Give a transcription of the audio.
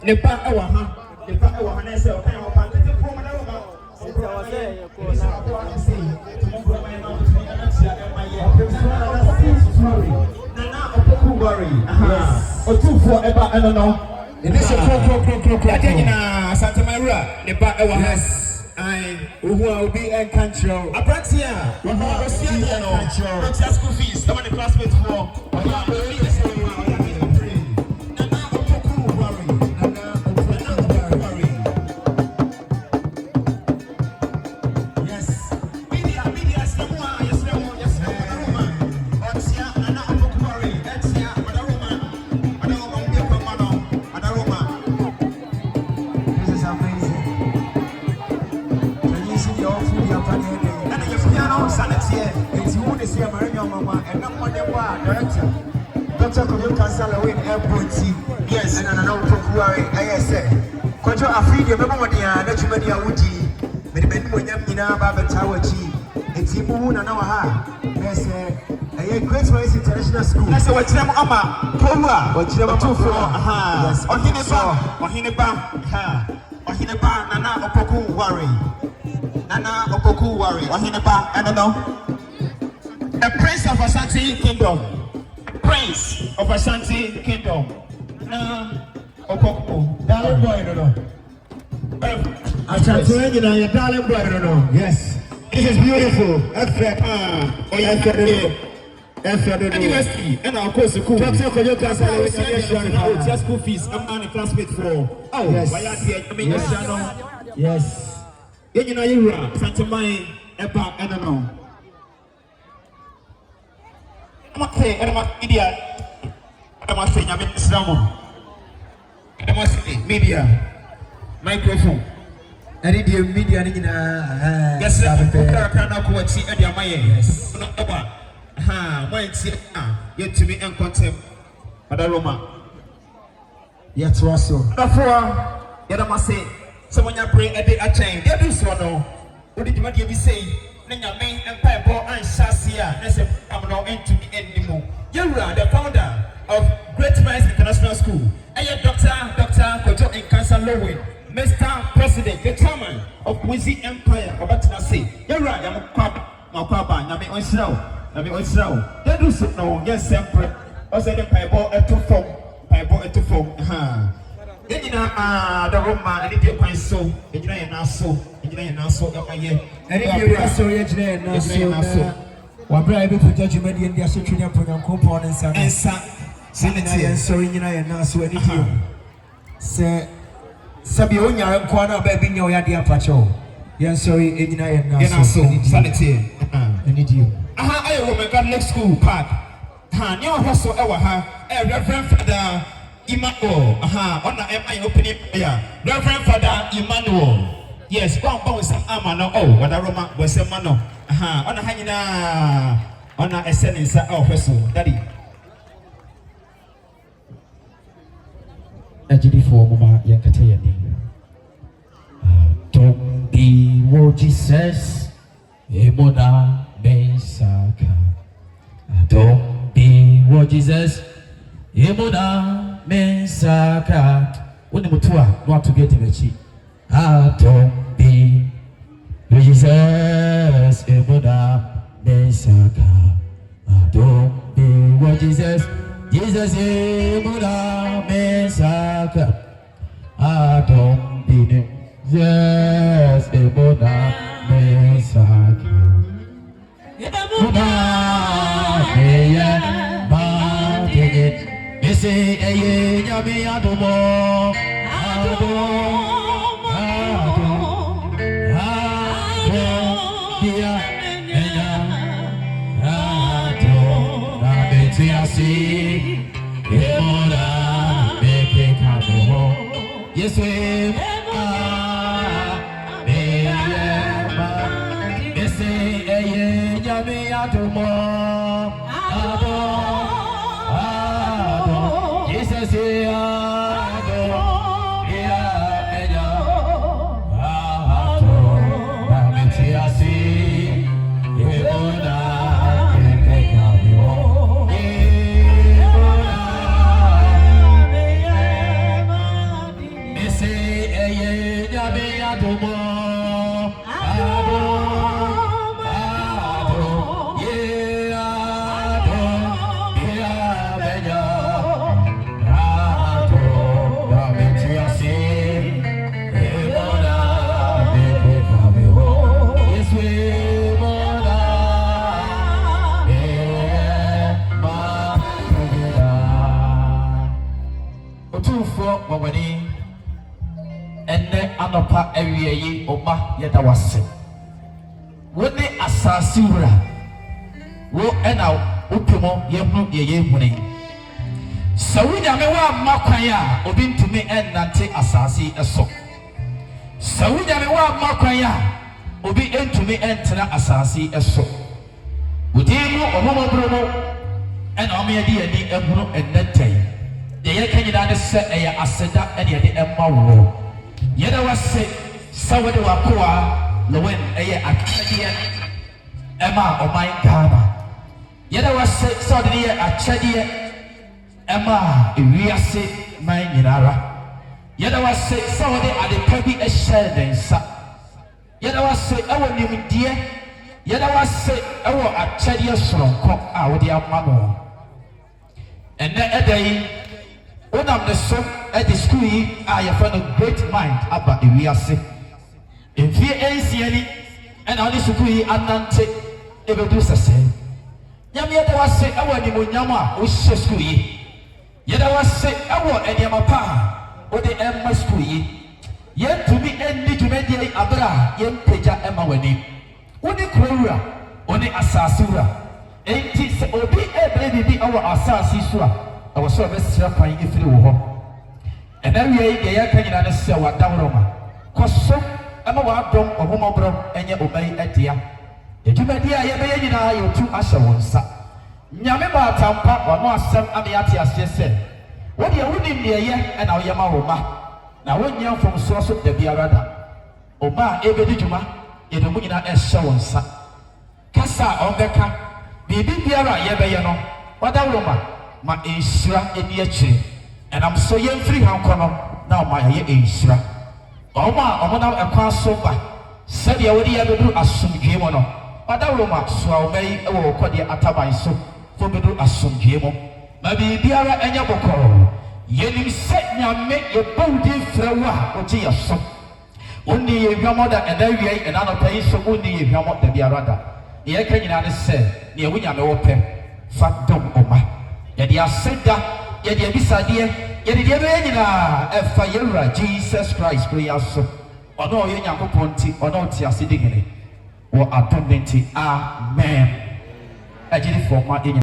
ne pa ewa ha ne pa ewa ha na se o kan o pa tete fo ma na ro ma o ko wa se ko na ko wa se to mo go ma na o ti na tia e ma ye na Opoku Ware Otumfuo eba eno no ne se kro ya je nyina Santa Maria ne pa ewa ha I will be a country. A pratia, school fees, the money classmates for. Dr. kwadwo Nkansah Lilwin airport. Yes, and I know Opoku Ware. I say, kwadwo afidi be mo dia na twuma dia wudi. Me de bani mo nyam nyina ba beta wachi. Enti mu na wa ha. Yes, GreatMinds International School. Na se wachira mo ama Powa, wachira mo Otumfuo. Aha. Yes, Oheneba. Ha. Oheneba nana Opoku Ware. Nana Opoku Ware. Oheneba, I don't know. The Prince of Ashanti Kingdom. Prince of Ashanti Kingdom. Opoku. Darling boy, no. Ashanti, darling boy, no. Yes. This is beautiful. University. And of course, the cool. Dr. kwadwo Nkansah Lilwin school fees. I'm on a classmate for. Oh, yes. Yes. You know, you're Santa Maria, Eba, I don't know. I'm saying, I'm idiot. I'm saying, I'm in Islam. I'm saying, media, microphone. I need the media. Yes, sir. Yes. Ha, why see? Yet to me and contempt. Madaroma. Yet also. Therefore, yet I say, someone you pray a day at time. There is one. What did you say? Nanya main empire ball and Shasia. I'm not into the end anymore. You are the founder of GreatMinds International School. And you're Dr. kwadwo Nkansah Lilwin, Mr. President, the chairman of Wizzy Empire. About to say, you're right. I'm a kwaba. Nami onsrao. They do so now. Yes, sempre. Also the pieball to form. Ha. Then you know, the Roma, and if you find so, and you know, so, and you are so, and so. What brave to judgment in the Australian components and sanity and so in and so anything. Say, Sabionia and Kwana baby, your idea patrol. Yes, sorry, and so sanity. I need you. Aha, I will make a next school park. Ha, near hustle our ha, a reverend father. Emmanuel, on the MI opening here. Reverend Father Emmanuel. Yes, bounce amano. Oh, what a Roma was a mano. On the hangina on a sentence of vessel. Daddy. Ajidi for Mama Yakatayani. Don't be what Jesus. Emoda Mesaka. Don't be what Jesus. Emoda Mesaka, when the mutua not to get in the cheek. Don't be Jesus, Eboda Mesaka. Don't be what Jesus, Eboda Mesaka. Don't be Jesus, Eboda Mesaka. Say, aye, yabe adomo, dia, na beti asi, emora, beke kadomo, yes we, say, aye, yabe adomo. Otumfuo wawani enne anopa ewiye oba yeda wase woni asase wura wo ena opemo yehunu yeye hune sawunya me wa makwan a obi ntumi ennante asase eso sawunya me wa makwan a obi entumi entena asase eso wodimu omomobro no ena omeyedi yedi ehunu ennetai de yekanyina de se eya aseda ene de emma wo yeda wase sawede wakoa Lilwin eye akadie emma oman Ghana yeda wase sawede ye akadie emma ewiase man nyinara yeda wase sawede adepa bi ehye densa yeda wase ewo nimdie yeda wase ewo akadie soronko a wode amano enne edai Onam the son at the school, I have found a great mind about the Wiase. If you ain't see any, and on this school, Anante, ever do the same. Yamia was say, I want you Yama, which is school. Yet I was say, I want any Yamapa, or the Emma school. Yet to me, and need to make the Abra, Yen Peja Emma Wenny. Only Kura, only Asasura. Ain't it, or be a baby, our Asasisura. I was so best fine if you were. And then we can say what down Roma. Cause so I'm a wild dog or woman bro and you obey at dear. Did you make the idea you two asher once? Yameba Tampa or no some Amiati as you said. What you wouldn't be a year and our Yama. Now when you're from source of the Biarada. Oma Ebedijuma, you don't win at Shawonsa. Cassa on the camp. Baby Biara Yabayano. What down Roma? My Ishra in the tree, and I'm so young free hand now my Ishra. Oma, Omana, a pass over. Said you already ever do assume game on. But that Roma, so I may or quite the Atabai so for me to assume game. Maybe Biara and Yaboko. Yenim set me make your body flower or tea son. Only your mother and every another place, so only if your mother Biarada. The Akan said, near William open, fat dog Oma. Yadi aseda yadi abisade yadi de benyina efa yewura Jesus Christ prayer so ono ye Nyankopon ti ono ti asede gene wo adom nti amen ajiri for ma